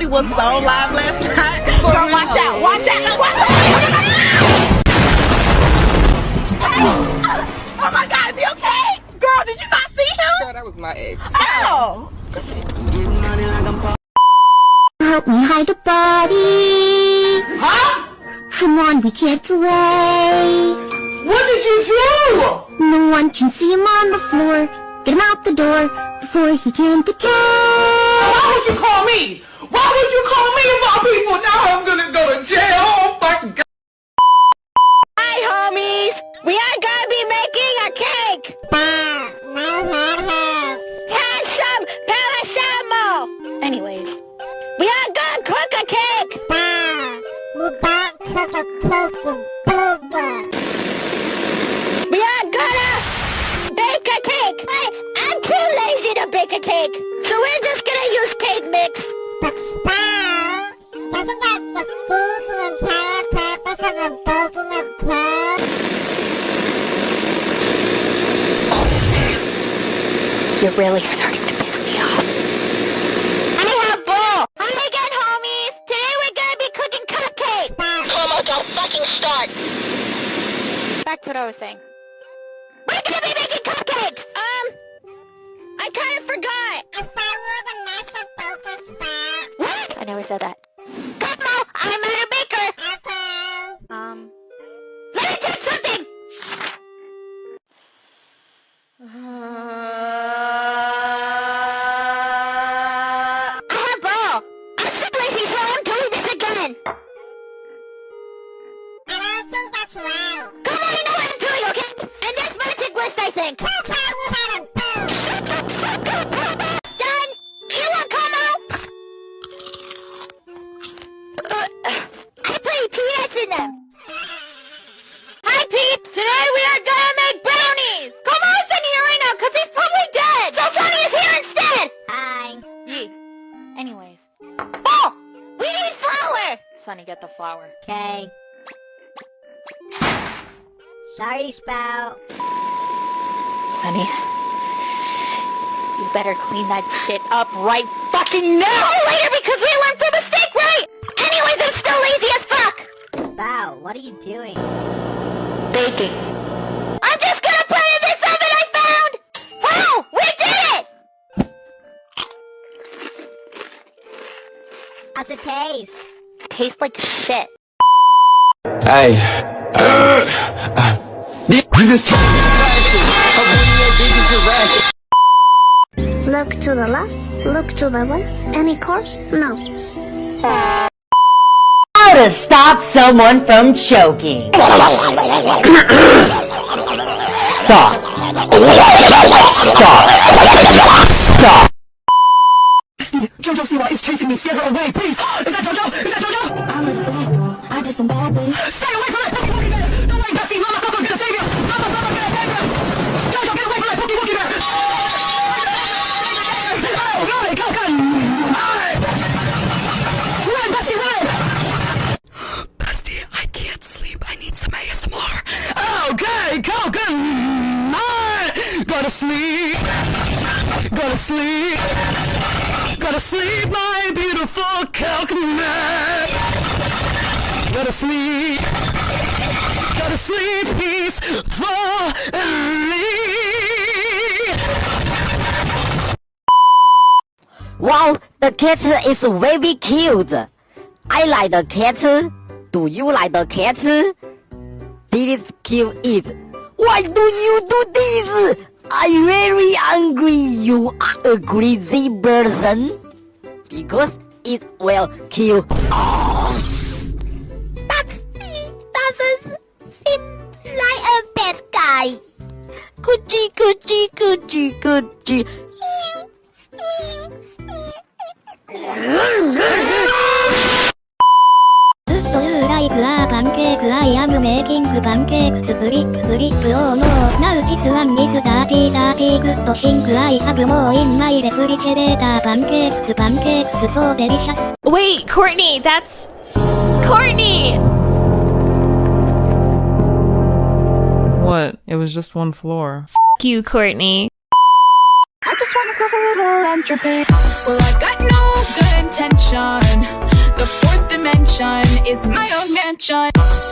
was so live last night. Girl, watch out, watch out, watch out. Oh my God, is he okay? Girl, did you not see him? Girl, that was my ex. Oh. Help me hide a body. Huh? Come on, we can't away. What did you do? No one can see him on the floor. Get him out the door before he can decay. Why would you call me? Why would you call me of all people? Now I'm gonna go to jail. Oh my God. Hi, homies. We are gonna be making a cake. Have some paracetamol. Anyways, we are gonna cook a cake. We don't cook a cake, you booger. We are gonna bake a cake. I'm too lazy to bake a cake, so we're just gonna use cake mix. But Sprout, doesn't that defeat the entire purpose of a baking a cake? You're really starting to piss me off. I have bull. Hi again, homies. Today we're gonna be cooking cupcakes. Homo, don't fucking start. Back to what I was saying. We're gonna be making cupcakes. I kind of forgot. I thought you were the master baker, Sprout. What? I never said that. Como, I'm a baker. Okay. Let me check something. I have ball. I'm so lazy, so I'm doing this again. I don't think that's right. Come on, I know what I'm doing, okay? And there's magic list, I think. I'll tell you how to do. Done. You want Como? I put peanuts in them. Hi, peeps. Today we are gonna make brownies. Como isn't here right now because he's probably dead. So Sonny is here instead. Hi. Yee. Anyways. Oh! We need flour! Sonny, get the flour. Okay. Sorry, Sprout. Sonny, you better clean that shit up right fucking now later because we learned from mistake, right? Anyways, I'm still lazy as fuck! Sprout, what are you doing? Baking. I'm just gonna put it in this oven I found! Wow! We did it! How's it taste? Tastes like shit. Hey. Look to the left, look to the right. Any cars? No. How to stop someone from choking. Stop. Stop. Stop. JoJo Siwa is chasing me. Scare her away, please. Is that JoJo? Is that JoJo? I was a bad girl. I did some bad things. Stay away from that Pookie Wookie Bear. Don't worry, Bessie. Mama Coco's gonna save you. Mama's gonna save you. JoJo, get away from that Pookie Wookie Bear. Oh, run, Coco. Run, Bessie, run. Bestie, I can't sleep. I need some ASMR. Okay, Coco. Go to sleep. Go to sleep. Go to sleep, my beautiful coconut. Go to sleep. Go to sleep peacefully. Wow, the cat is very cute. I like the cat. Do you like the cat? This is cute. Why do you do this? I'm very angry. You are a crazy person. Because it will kill us. That doesn't seem like a bad guy. Coochie, coochie, coochie, coochie. Pancake, I am making pancakes, flip, oh no, now this one is dirty, good to think I have more in my refrigerator, pancakes, so delicious. Wait, Courtney, that's... Courtney! What? It was just one floor. F you, Courtney. I just wanna cause a little entropy. Well, I got no good intention. is my own mansion.